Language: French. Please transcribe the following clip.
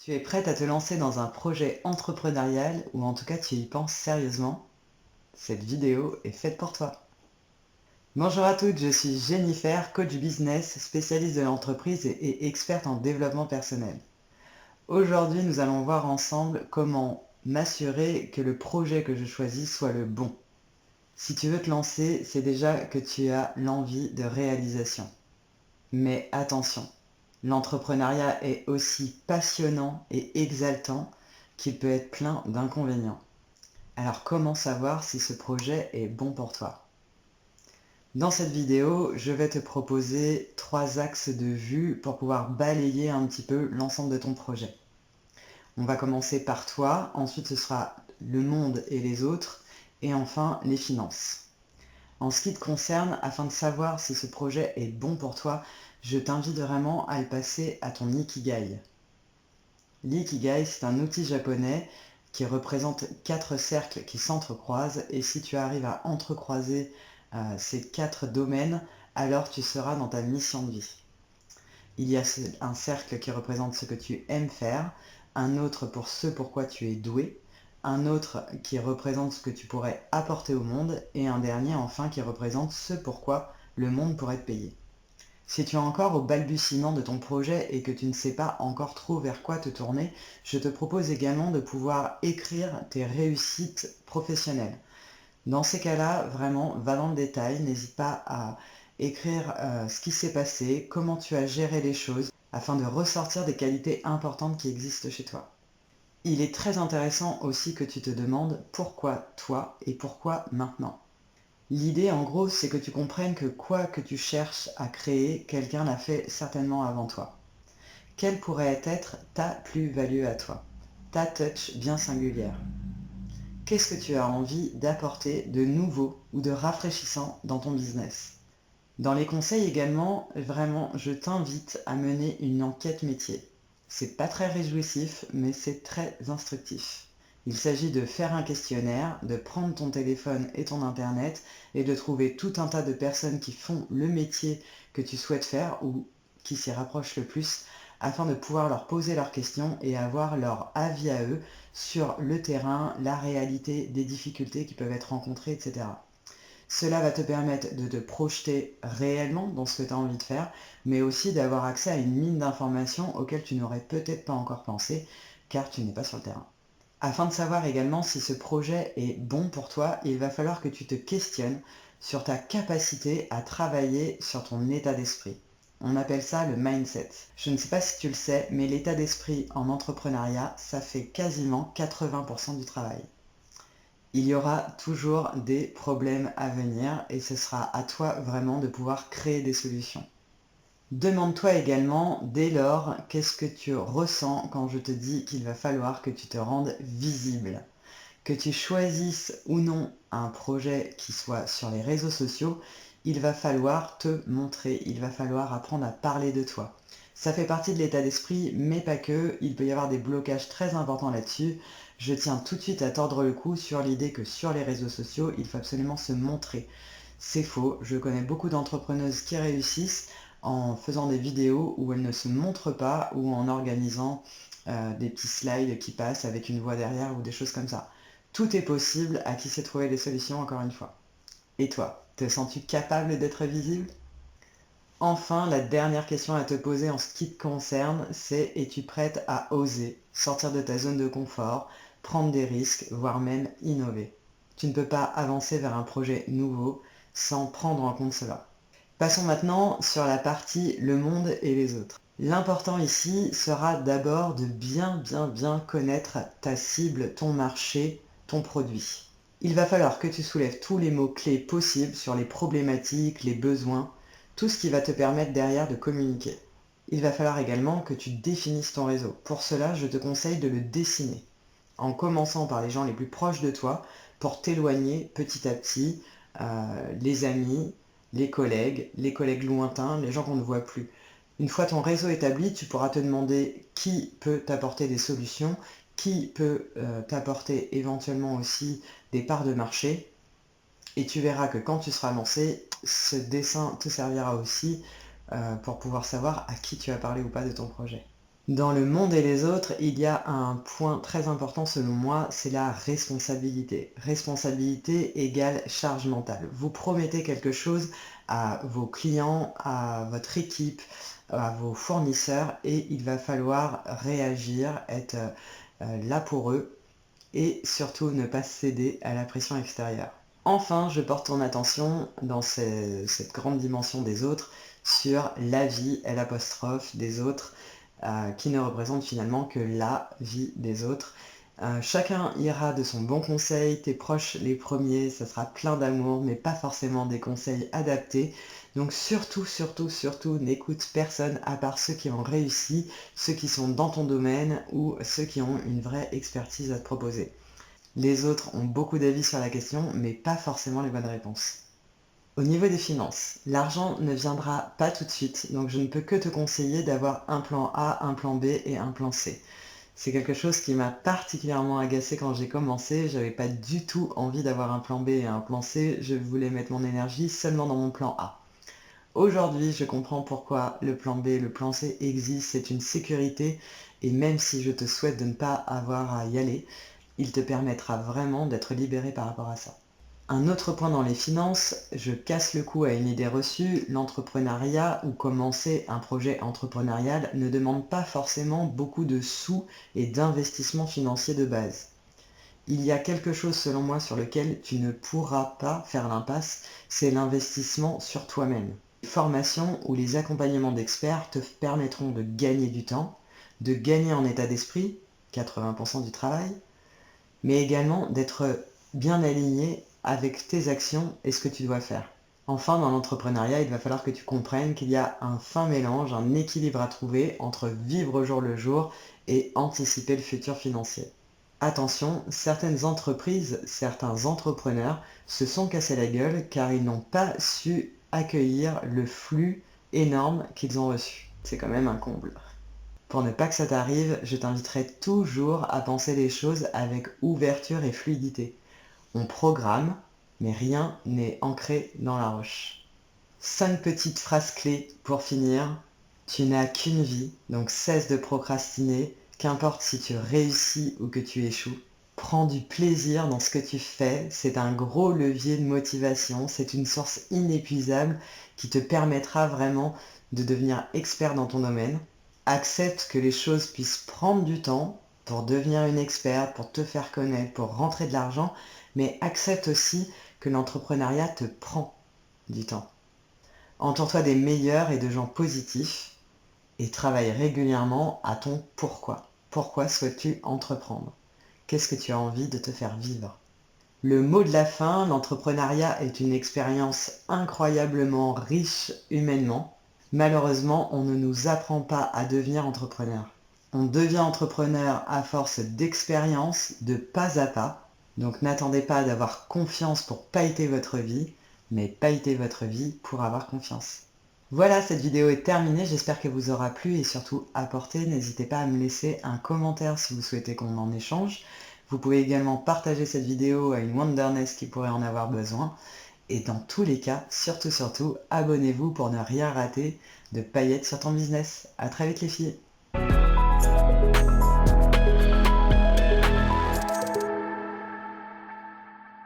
Tu es prête à te lancer dans un projet entrepreneurial ou en tout cas tu y penses sérieusement? Cette vidéo est faite pour toi. Bonjour à toutes, je suis Jennifer, coach business, spécialiste de l'entreprise et experte en développement personnel. Aujourd'hui, nous allons voir ensemble comment m'assurer que le projet que je choisis soit le bon. Si tu veux te lancer, c'est déjà que tu as l'envie de réalisation. Mais attention, l'entrepreneuriat est aussi passionnant et exaltant qu'il peut être plein d'inconvénients. Alors comment savoir si ce projet est bon pour toi? Dans cette vidéo, je vais te proposer 3 axes de vue pour pouvoir balayer un petit peu l'ensemble de ton projet. On va commencer par toi, ensuite ce sera le monde et les autres, et enfin les finances. En ce qui te concerne, afin de savoir si ce projet est bon pour toi, je t'invite vraiment à le passer à ton Ikigai. L'ikigai, c'est un outil japonais qui représente 4 cercles qui s'entrecroisent, et si tu arrives à entrecroiser ces 4 domaines, alors tu seras dans ta mission de vie. Il y a un cercle qui représente ce que tu aimes faire, un autre pour ce pourquoi tu es doué, un autre qui représente ce que tu pourrais apporter au monde, et un dernier enfin qui représente ce pourquoi le monde pourrait te payer. Si tu es encore au balbutiement de ton projet et que tu ne sais pas encore trop vers quoi te tourner, je te propose également de pouvoir écrire tes réussites professionnelles. Dans ces cas-là, vraiment, va dans le détail, n'hésite pas à écrire ce qui s'est passé, comment tu as géré les choses, afin de ressortir des qualités importantes qui existent chez toi. Il est très intéressant aussi que tu te demandes pourquoi toi et pourquoi maintenant. L'idée, en gros, c'est que tu comprennes que quoi que tu cherches à créer, quelqu'un l'a fait certainement avant toi. Quelle pourrait être ta plus-value à toi? Ta touch bien singulière. Qu'est-ce que tu as envie d'apporter de nouveau ou de rafraîchissant dans ton business? Dans les conseils également, vraiment, je t'invite à mener une enquête métier. C'est pas très réjouissif, mais c'est très instructif. Il s'agit de faire un questionnaire, de prendre ton téléphone et ton internet et de trouver tout un tas de personnes qui font le métier que tu souhaites faire ou qui s'y rapprochent le plus afin de pouvoir leur poser leurs questions et avoir leur avis à eux sur le terrain, la réalité des difficultés qui peuvent être rencontrées, etc. Cela va te permettre de te projeter réellement dans ce que tu as envie de faire, mais aussi d'avoir accès à une mine d'informations auxquelles tu n'aurais peut-être pas encore pensé, car tu n'es pas sur le terrain. Afin de savoir également si ce projet est bon pour toi, il va falloir que tu te questionnes sur ta capacité à travailler sur ton état d'esprit. On appelle ça le mindset. Je ne sais pas si tu le sais, mais l'état d'esprit en entrepreneuriat, ça fait quasiment 80% du travail. Il y aura toujours des problèmes à venir et ce sera à toi vraiment de pouvoir créer des solutions. Demande-toi également, dès lors, qu'est-ce que tu ressens quand je te dis qu'il va falloir que tu te rendes visible. Que tu choisisses ou non un projet qui soit sur les réseaux sociaux, il va falloir te montrer, il va falloir apprendre à parler de toi. Ça fait partie de l'état d'esprit, mais pas que, il peut y avoir des blocages très importants là-dessus. Je tiens tout de suite à tordre le cou sur l'idée que sur les réseaux sociaux, il faut absolument se montrer. C'est faux, je connais beaucoup d'entrepreneuses qui réussissent en faisant des vidéos où elles ne se montrent pas ou en organisant des petits slides qui passent avec une voix derrière ou des choses comme ça. Tout est possible à qui sait trouver les solutions, encore une fois. Et toi, te sens-tu capable d'être visible? Enfin, la dernière question à te poser en ce qui te concerne, c'est: es-tu prête à oser, sortir de ta zone de confort, prendre des risques, voire même innover? Tu ne peux pas avancer vers un projet nouveau sans prendre en compte cela. Passons maintenant sur la partie le monde et les autres. L'important ici sera d'abord de bien connaître ta cible, ton marché, ton produit. Il va falloir que tu soulèves tous les mots-clés possibles sur les problématiques, les besoins, tout ce qui va te permettre derrière de communiquer. Il va falloir également que tu définisses ton réseau. Pour cela, je te conseille de le dessiner, en commençant par les gens les plus proches de toi, pour t'éloigner petit à petit les amis, les collègues lointains, les gens qu'on ne voit plus. Une fois ton réseau établi, tu pourras te demander qui peut t'apporter des solutions, qui peut t'apporter éventuellement aussi des parts de marché, et tu verras que quand tu seras lancé, ce dessin te servira aussi pour pouvoir savoir à qui tu as parlé ou pas de ton projet. Dans le monde et les autres, il y a un point très important selon moi, c'est la responsabilité. Responsabilité égale charge mentale. Vous promettez quelque chose à vos clients, à votre équipe, à vos fournisseurs et il va falloir réagir, être là pour eux et surtout ne pas céder à la pression extérieure. Enfin, je porte ton attention dans cette grande dimension des autres sur la vie, l'apostrophe des autres, qui ne représente finalement que la vie des autres. Chacun ira de son bon conseil, tes proches les premiers, ça sera plein d'amour, mais pas forcément des conseils adaptés. Donc surtout, surtout, surtout, n'écoute personne à part ceux qui ont réussi, ceux qui sont dans ton domaine ou ceux qui ont une vraie expertise à te proposer. Les autres ont beaucoup d'avis sur la question, mais pas forcément les bonnes réponses. Au niveau des finances, l'argent ne viendra pas tout de suite, donc je ne peux que te conseiller d'avoir un plan A, un plan B et un plan C. C'est quelque chose qui m'a particulièrement agacé quand j'ai commencé, j'avais pas du tout envie d'avoir un plan B et un plan C, je voulais mettre mon énergie seulement dans mon plan A. Aujourd'hui, je comprends pourquoi le plan B, le plan C existe, c'est une sécurité, et même si je te souhaite de ne pas avoir à y aller, il te permettra vraiment d'être libéré par rapport à ça. Un autre point dans les finances, je casse le cou à une idée reçue, l'entrepreneuriat ou commencer un projet entrepreneurial ne demande pas forcément beaucoup de sous et d'investissements financiers de base. Il y a quelque chose selon moi sur lequel tu ne pourras pas faire l'impasse, c'est l'investissement sur toi-même. Les formations ou les accompagnements d'experts te permettront de gagner du temps, de gagner en état d'esprit, 80% du travail, mais également d'être bien aligné avec tes actions et ce que tu dois faire. Enfin, dans l'entrepreneuriat, il va falloir que tu comprennes qu'il y a un fin mélange, un équilibre à trouver entre vivre au jour le jour et anticiper le futur financier. Attention, certaines entreprises, certains entrepreneurs se sont cassés la gueule car ils n'ont pas su accueillir le flux énorme qu'ils ont reçu. C'est quand même un comble. Pour ne pas que ça t'arrive, je t'inviterai toujours à penser les choses avec ouverture et fluidité. On programme, mais rien n'est ancré dans la roche. 5 petites phrases clés pour finir. Tu n'as qu'une vie, donc cesse de procrastiner, qu'importe si tu réussis ou que tu échoues. Prends du plaisir dans ce que tu fais, c'est un gros levier de motivation, c'est une source inépuisable qui te permettra vraiment de devenir expert dans ton domaine. Accepte que les choses puissent prendre du temps pour devenir une experte, pour te faire connaître, pour rentrer de l'argent, mais accepte aussi que l'entrepreneuriat te prend du temps. Entoure-toi des meilleurs et de gens positifs et travaille régulièrement à ton pourquoi. Pourquoi souhaites-tu entreprendre? Qu'est-ce que tu as envie de te faire vivre? Le mot de la fin, l'entrepreneuriat est une expérience incroyablement riche humainement. Malheureusement, on ne nous apprend pas à devenir entrepreneur. On devient entrepreneur à force d'expérience, de pas à pas. Donc n'attendez pas d'avoir confiance pour pailleter votre vie, mais pailleter votre vie pour avoir confiance. Voilà, cette vidéo est terminée, j'espère qu'elle vous aura plu et surtout apporté. N'hésitez pas à me laisser un commentaire si vous souhaitez qu'on en échange. Vous pouvez également partager cette vidéo à une Wonderness qui pourrait en avoir besoin. Et dans tous les cas, surtout, abonnez-vous pour ne rien rater de paillettes sur ton business. À très vite les filles!